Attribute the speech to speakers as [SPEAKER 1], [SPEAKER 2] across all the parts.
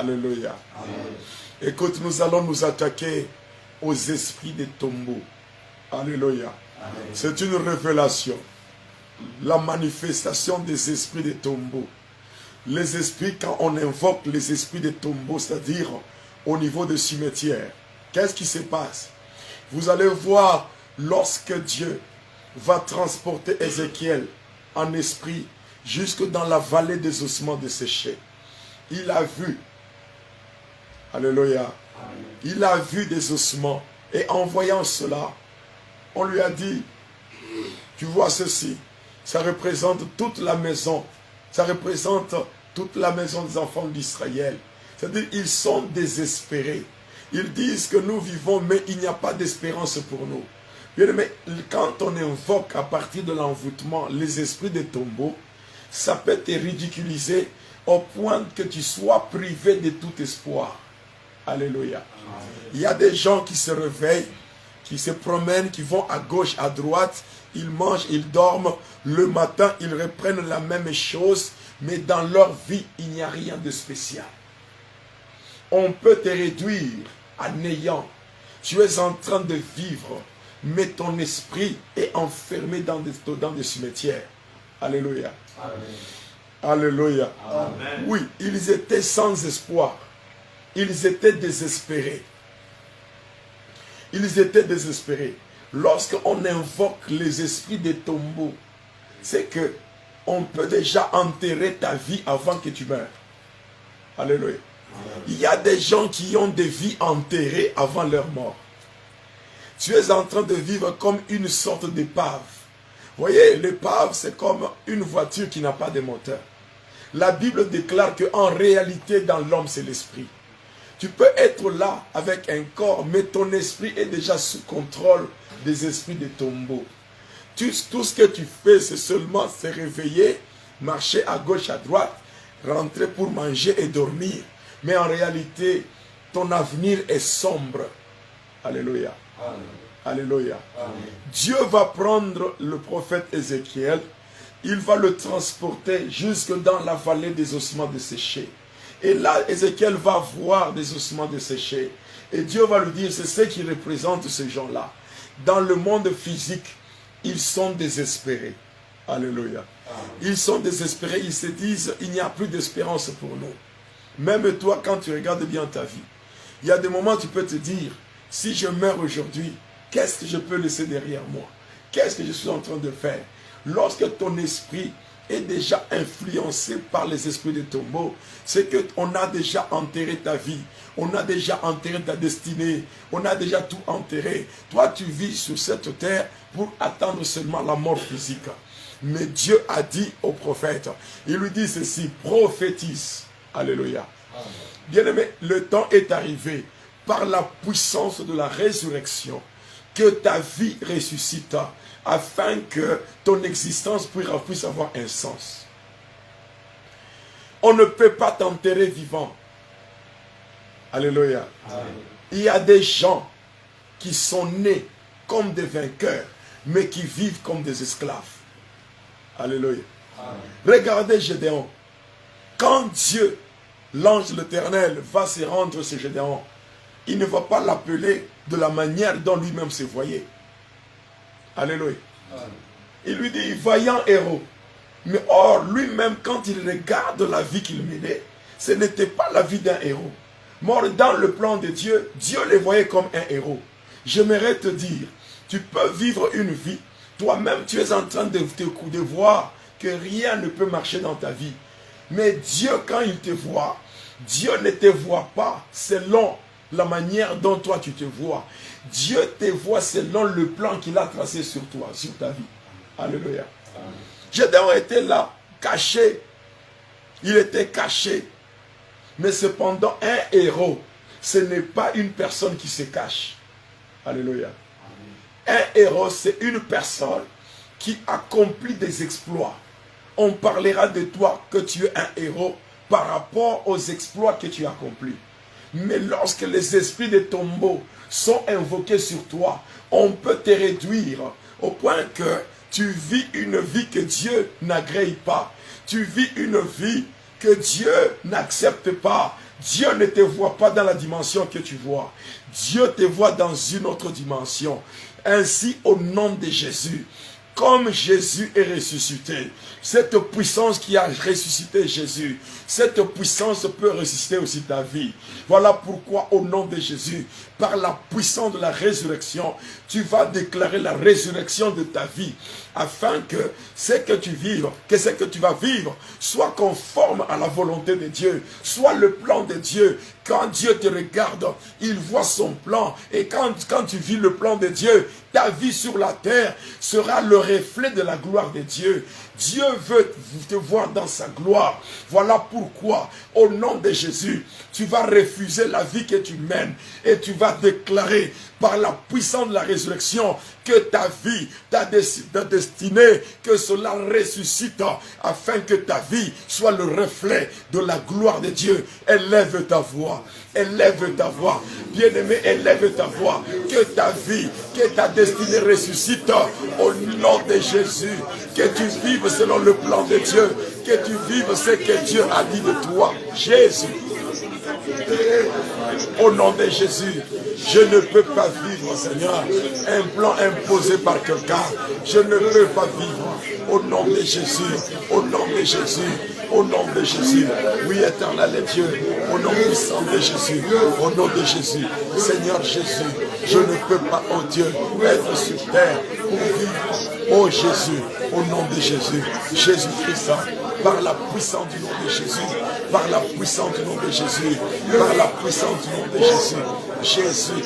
[SPEAKER 1] Alléluia. Écoute, nous allons nous attaquer aux esprits des tombeaux. Alléluia. C'est une révélation. La manifestation des esprits des tombeaux. Les esprits, quand on invoque les esprits des tombeaux, c'est-à-dire au niveau des cimetières, qu'est-ce qui se passe? Vous allez voir, lorsque Dieu va transporter Ézéchiel en esprit jusque dans la vallée des ossements desséchés, il a vu, alléluia, il a vu des ossements, et en voyant cela, on lui a dit, tu vois ceci, ça représente toute la maison, ça représente toute la maison des enfants d'Israël. C'est-à-dire, ils sont désespérés. Ils disent que nous vivons, mais il n'y a pas d'espérance pour nous. Mais quand on invoque à partir de l'envoûtement les esprits des tombeaux, ça peut te ridiculiser au point que tu sois privé de tout espoir. Alléluia. Il y a des gens qui se réveillent, qui se promènent, qui vont à gauche, à droite, ils mangent, ils dorment, le matin ils reprennent la même chose, mais dans leur vie il n'y a rien de spécial. On peut te réduire à néant. Tu es en train de vivre, mais ton esprit est enfermé dans des cimetières. Alléluia. Amen. Alléluia. Amen. Oui, ils étaient sans espoir. Ils étaient désespérés. Ils étaient désespérés. Lorsqu'on invoque les esprits des tombeaux, c'est que on peut déjà enterrer ta vie avant que tu meurs. Alléluia. Il y a des gens qui ont des vies enterrées avant leur mort. Tu es en train de vivre comme une sorte d'épave. Vous voyez, l'épave, c'est comme une voiture qui n'a pas de moteur. La Bible déclare qu'en réalité, dans l'homme, c'est l'esprit. Tu peux être là avec un corps, mais ton esprit est déjà sous contrôle des esprits des tombeaux. Tout ce que tu fais, c'est seulement se réveiller, marcher à gauche, à droite, rentrer pour manger et dormir. Mais en réalité, ton avenir est sombre. Alléluia. Amen. Alléluia. Amen. Dieu va prendre le prophète Ézéchiel, il va le transporter jusque dans la vallée des ossements desséchés. Et là, Ézéchiel va voir des ossements desséchés. Et Dieu va lui dire, c'est ce qui représente ces gens-là. Dans le monde physique, ils sont désespérés. Alléluia. Ils sont désespérés, ils se disent, il n'y a plus d'espérance pour nous. Même toi, quand tu regardes bien ta vie, il y a des moments où tu peux te dire, si je meurs aujourd'hui, qu'est-ce que je peux laisser derrière moi? Qu'est-ce que je suis en train de faire? Lorsque ton esprit est déjà influencé par les esprits des tombeaux, c'est qu'on a déjà enterré ta vie, on a déjà enterré ta destinée, on a déjà tout enterré. Toi, tu vis sur cette terre pour attendre seulement la mort physique. Mais Dieu a dit au prophète, il lui dit ceci, prophétise. Alléluia. Bien-aimé, le temps est arrivé par la puissance de la résurrection que ta vie ressuscite afin que ton existence puisse avoir un sens. On ne peut pas t'enterrer vivant. Alléluia. Amen. Il y a des gens qui sont nés comme des vainqueurs, mais qui vivent comme des esclaves. Alléluia. Amen. Regardez Gédéon. Quand Dieu, l'ange de l'Éternel, va se rendre chez Gédéon, il ne va pas l'appeler de la manière dont lui-même se voyait. Alléluia. Il lui dit, vaillant héros. Mais or, lui-même, quand il regarde la vie qu'il menait, ce n'était pas la vie d'un héros. Mort dans le plan de Dieu, Dieu les voyait comme un héros. J'aimerais te dire, tu peux vivre une vie, toi-même tu es en train de voir que rien ne peut marcher dans ta vie. Mais Dieu, quand il te voit, Dieu ne te voit pas selon la manière dont toi tu te vois. Dieu te voit selon le plan qu'il a tracé sur toi, sur ta vie. Alléluia. Gédéon était là, caché. Il était caché. Mais cependant, un héros, ce n'est pas une personne qui se cache. Alléluia. Un héros, c'est une personne qui accomplit des exploits. On parlera de toi que tu es un héros par rapport aux exploits que tu accomplis. Mais lorsque les esprits des tombeaux sont invoqués sur toi, on peut te réduire au point que tu vis une vie que Dieu n'agrée pas. Tu vis une vie que Dieu n'accepte pas. Dieu ne te voit pas dans la dimension que tu vois. Dieu te voit dans une autre dimension. Ainsi, au nom de Jésus, comme Jésus est ressuscité, cette puissance qui a ressuscité Jésus, cette puissance peut ressusciter aussi ta vie. Voilà pourquoi au nom de Jésus, par la puissance de la résurrection, tu vas déclarer la résurrection de ta vie, afin que ce que tu vives, que ce que tu vas vivre, soit conforme à la volonté de Dieu, soit le plan de Dieu. Quand Dieu te regarde, il voit son plan. Et quand tu vis le plan de Dieu, ta vie sur la terre sera le reflet de la gloire de Dieu. Dieu veut te voir dans sa gloire. Voilà pourquoi, au nom de Jésus, tu vas refuser la vie que tu mènes et tu vas déclarer par la puissance de la résurrection que ta vie, ta destinée, que cela ressuscite afin que ta vie soit le reflet de la gloire de Dieu. Élève ta voix. Élève ta voix. Bien-aimé, élève ta voix. Que ta vie, que ta destinée ressuscite au nom de Jésus. Que tu vives selon le plan de Dieu. Que tu vives ce que Dieu a dit de toi. Jésus. Au nom de Jésus, je ne peux pas vivre, Seigneur, un plan imposé par quelqu'un. Je ne peux pas vivre. Au nom de Jésus, au nom de Jésus, au nom de Jésus. Oui, éternel Dieu, au nom puissant de Jésus, au nom de Jésus. Seigneur Jésus, je ne peux pas, oh Dieu, être sur terre pour vivre. Oh Jésus, au nom de Jésus, Jésus-Christ, par la puissance du nom de Jésus, par la puissance du nom de Jésus, par la puissance du nom de Jésus, Jésus,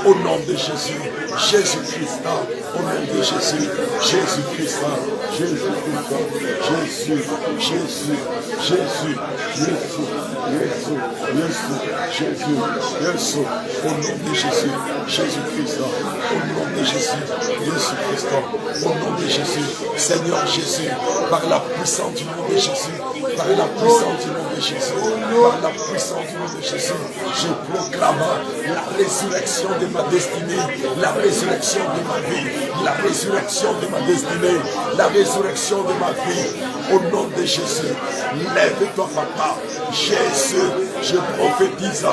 [SPEAKER 1] au nom de Jésus, Jésus-Christ, au nom de Jésus, Jésus-Christ, Jésus-Christ, Jésus, Jésus, Jésus, Jésus, Jésus, Jésus, Jésus, au nom de Jésus, Jésus-Christ, au nom de Jésus, Jésus-Christ, au nom de Jésus, Seigneur Jésus, par la puissance du nom de Jésus, par la puissance du nom de Jésus, par la puissance du nom de Jésus, je proclame la résurrection de ma destinée, la résurrection de ma vie, la résurrection de ma destinée, la résurrection de ma vie, au nom de Jésus. Lève-toi, papa. Jésus, je prophétise,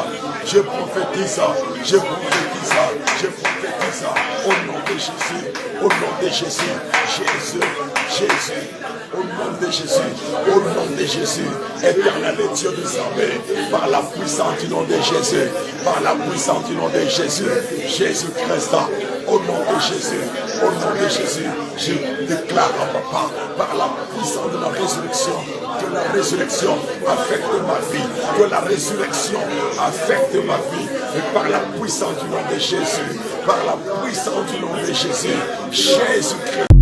[SPEAKER 1] je prophétise, je prophétise, je prophétise, au nom de Jésus, au nom de Jésus, Jésus, Jésus, au nom de Jésus, au nom de Jésus, éternel Dieu des armées, par la puissance du nom de Jésus, par la puissance du nom de Jésus, Jésus-Christ, au nom de Jésus, au nom de Jésus, je déclare à papa, par la puissance de la résurrection, que la résurrection affecte ma vie, que la résurrection affecte ma vie, et par la puissance du nom de Jésus, par la puissance du nom de Jésus, Jésus-Christ.